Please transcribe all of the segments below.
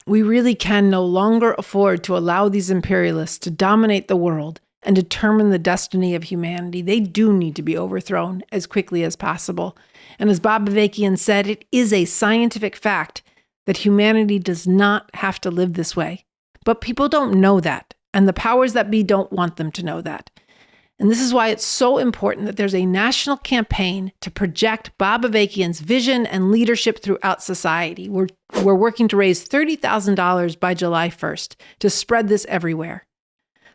We really can no longer afford to allow these imperialists to dominate the world and determine the destiny of humanity. They do need to be overthrown as quickly as possible. And as Bob Avakian said, it is a scientific fact that humanity does not have to live this way. But people don't know that, and the powers that be don't want them to know that. And this is why it's so important that there's a national campaign to project Bob Avakian's vision and leadership throughout society. We're working to raise $30,000 by July 1st to spread this everywhere.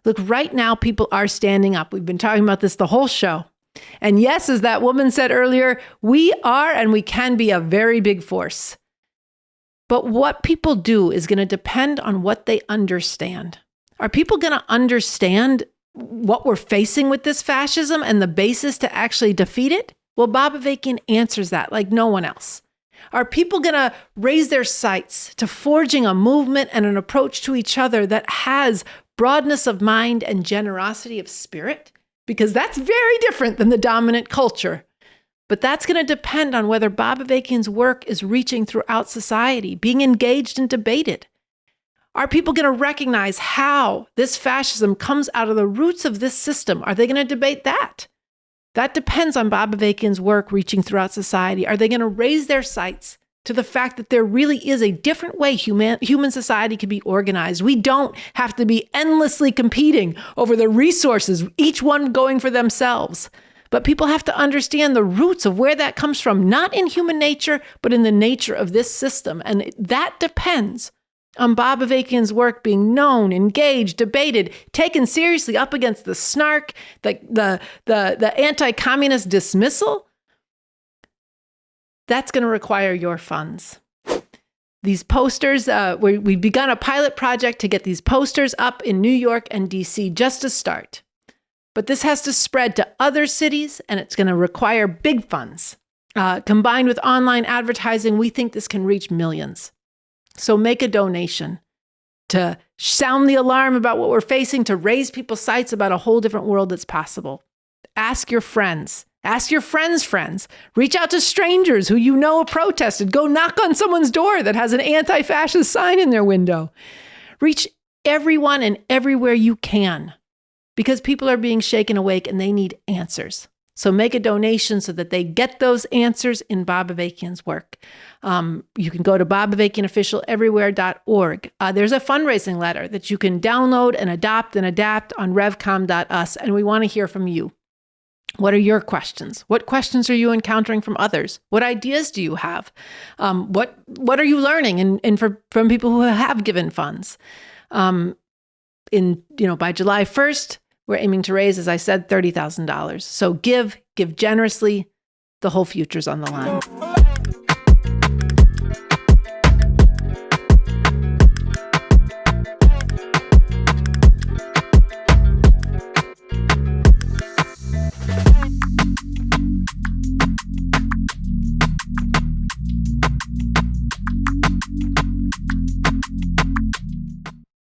Look, right now, people are standing up. We've been talking about this the whole show. And yes, as that woman said earlier, we are and we can be a very big force. But what people do is going to depend on what they understand. Are people going to understand what we're facing with this fascism and the basis to actually defeat it? Well, Bob Avakian answers that like no one else. Are people going to raise their sights to forging a movement and an approach to each other that has broadness of mind and generosity of spirit? Because that's very different than the dominant culture. But that's going to depend on whether Bob Avakian's work is reaching throughout society, being engaged and debated. Are people going to recognize how this fascism comes out of the roots of this system? Are they going to debate that? That depends on Bob Avakian's work reaching throughout society. Are they going to raise their sights to the fact that there really is a different way human society can be organized? We don't have to be endlessly competing over the resources, each one going for themselves. But people have to understand the roots of where that comes from, not in human nature, but in the nature of this system. And that depends on Bob Avakian's work being known, engaged, debated, taken seriously up against the snark, the anti-communist dismissal. That's going to require your funds. These posters, we've begun a pilot project to get these posters up in New York and DC just to start. But this has to spread to other cities, and it's going to require big funds. Combined with online advertising, we think this can reach millions. So make a donation to sound the alarm about what we're facing, to raise people's sights about a whole different world that's possible. Ask your friends. Ask your friends' friends. Reach out to strangers who you know have protested. Go knock on someone's door that has an anti-fascist sign in their window. Reach everyone and everywhere you can, because people are being shaken awake and they need answers. So make a donation so that they get those answers in Bob Avakian's work. You can go to bobavakianofficialeverywhere.org. There's a fundraising letter that you can download and adopt and adapt on revcom.us, and we want to hear from you. What are your questions? What questions are you encountering from others? What ideas do you have? What are you learning from people who have given funds? By July 1st, we're aiming to raise, as I said, $30,000. So give generously. The whole future's on the line.